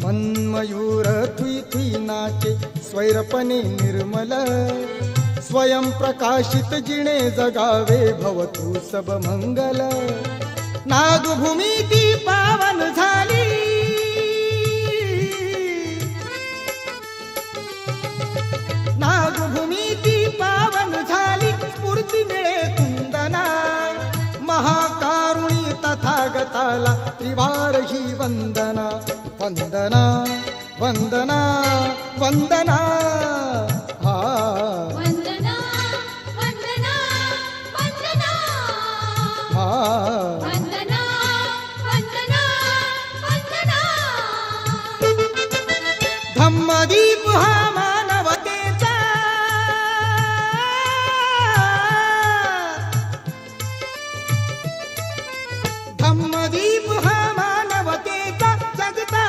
मन्मयूर Thuy Thuy नाचे स्वैरपणे निर्मल स्वयं प्रकाशित जिणे जगावे भवतु सब मंगल नागभूमी ती पावन झाली नागभूमी ती पावन झाली स्फूर्ती मिळे कुंदना महाकारुणी तथागताला त्रिवार ही वंदना वंदना वंदना वंदना